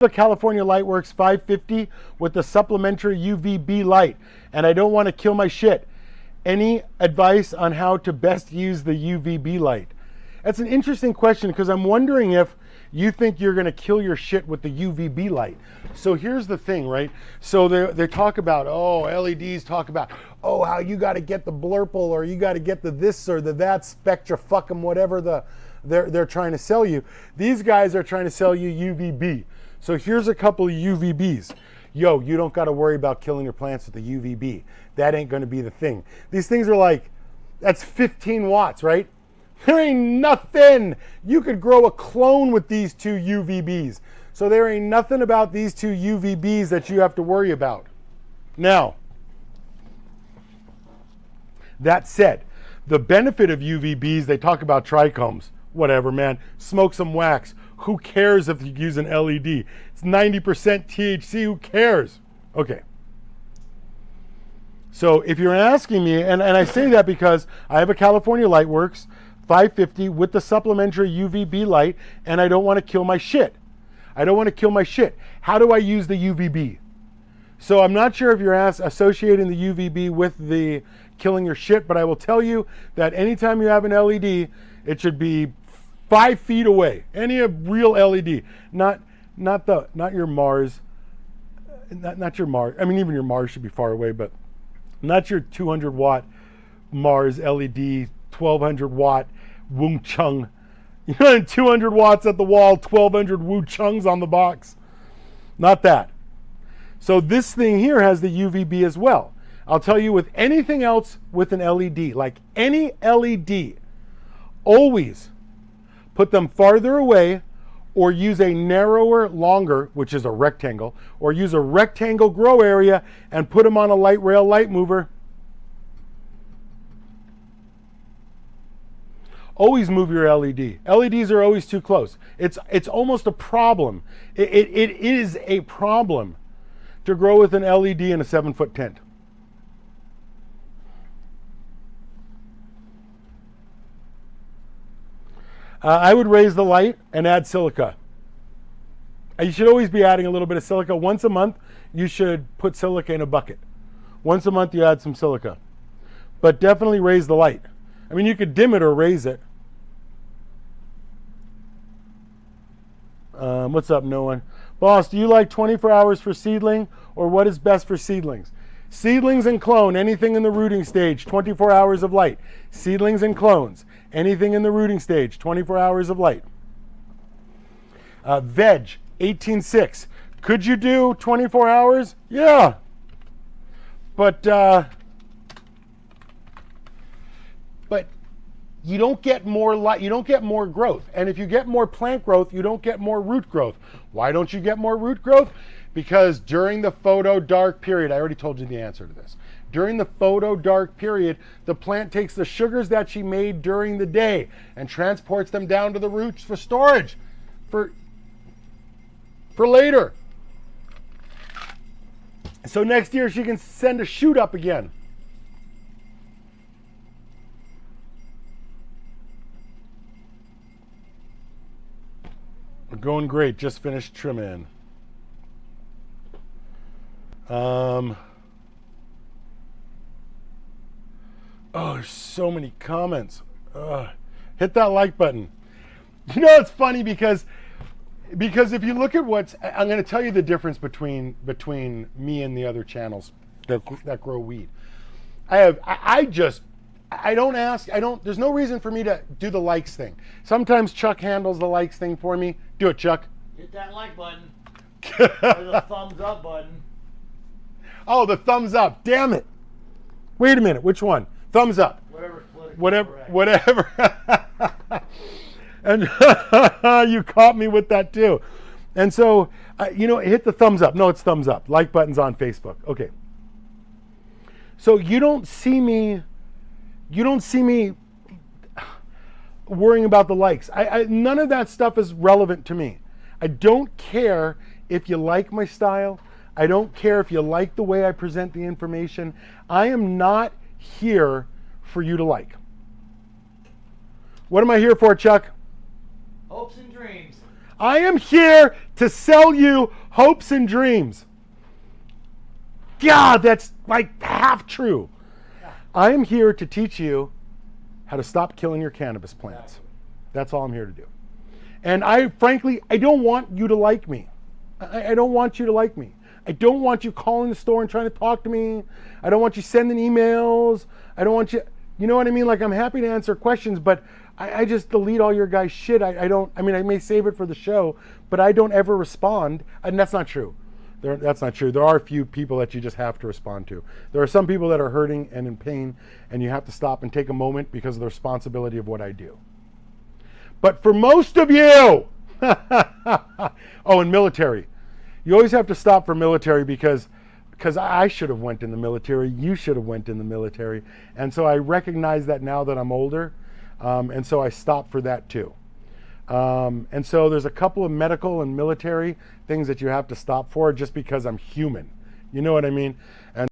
The California Lightworks 550 with the supplementary UVB light, and I don't want to kill my shit. Any advice on how to best use the UVB light? That's an interesting question because I'm wondering if you think you're going to kill your shit with the UVB light. So here's the thing, right? So they talk about, LEDs talk about, how you got to get the blurple or you got to get the this or the that spectra, fuck them, whatever they're trying to sell you. These guys are trying to sell you UVB. So here's a couple of UVBs. You don't got to worry about killing your plants with the UVB. That ain't going to be the thing. These things are like, that's 15 watts, right? There ain't nothing. You could grow a clone with these two UVBs. So there ain't nothing about these two UVBs that you have to worry about. Now, that said, the benefit of UVBs, they talk about trichomes. Whatever, man. Smoke some wax. Who cares if you use an LED? It's 90% THC. Who cares? Okay. So if you're asking me, and I say that because I have a California Lightworks 550 with the supplementary UVB light, and I don't want to kill my shit. I don't want to kill my shit. How do I use the UVB? So I'm not sure if you're associating the UVB with the killing your shit, but I will tell you that anytime you have an LED, it should be 5 feet away. Any real LED, not your Mars, not your Mars. I mean, even your Mars should be far away, but not your 200 watt Mars LED, 1200 watt Wung Chung. You know, 200 watts at the wall, 1200 Woo Chungs on the box. Not that. So this thing here has the UVB as well. I'll tell you, with anything else with an LED, like any LED, always put them farther away or use a narrower, longer, which is a rectangle, or use a rectangle grow area and put them on a light rail light mover. Always move your LED. LEDs are always too close. It's almost a problem. It is a problem to grow with an LED in a 7-foot tent. I would raise the light and add silica. You should always be adding a little bit of silica. Once a month, you should put silica in a bucket. Once a month, you add some silica. But definitely raise the light. I mean, you could dim it or raise it. What's up, no one? Boss, do you like 24 hours for seedling, or what is best for seedlings? Seedlings and clone, anything in the rooting stage, 24 hours of light. Seedlings and clones, anything in the rooting stage, 24 hours of light. Veg, 18.6. Could you do 24 hours? Yeah. But you don't get more light, you don't get more growth. And if you get more plant growth, you don't get more root growth. Why don't you get more root growth? Because during the photo dark period, I already told you the answer to this. During the photo dark period, the plant takes the sugars that she made during the day and transports them down to the roots for storage, for later. So next year she can send a shoot up again. We're going great, just finished trimming. There's so many comments. Hit that like button. You know, it's funny because if you look at I'm going to tell you the difference between me and the other channels that grow weed. There's no reason for me to do the likes thing. Sometimes Chuck handles the likes thing for me. Do it, Chuck. Hit that like button. Or the thumbs up button. Oh, the thumbs up. Damn it. Wait a minute. Which one? Thumbs up. Whatever. And you caught me with that too. And so, hit the thumbs up. No, it's thumbs up. Like buttons on Facebook. Okay. So you don't see me worrying about the likes. None of that stuff is relevant to me. I don't care if you like my style. I don't care if you like the way I present the information. I am not here for you to like. What am I here for, Chuck? Hopes and dreams. I am here to sell you hopes and dreams. God, that's like half true. I am here to teach you how to stop killing your cannabis plants. That's all I'm here to do. And frankly, I don't want you to like me. I don't want you to like me. I don't want you calling the store and trying to talk to me. I don't want you sending emails. I don't want you, you know what I mean? Like, I'm happy to answer questions, but I just delete all your guys' shit. I may save it for the show, but I don't ever respond. And that's not true. That's not true. There are a few people that you just have to respond to. There are some people that are hurting and in pain, and you have to stop and take a moment because of the responsibility of what I do. But for most of you, oh, and military. You always have to stop for military because I should have went in the military. You should have went in the military. And so I recognize that now that I'm older. And so I stop for that too. And so there's a couple of medical and military things that you have to stop for just because I'm human. You know what I mean? And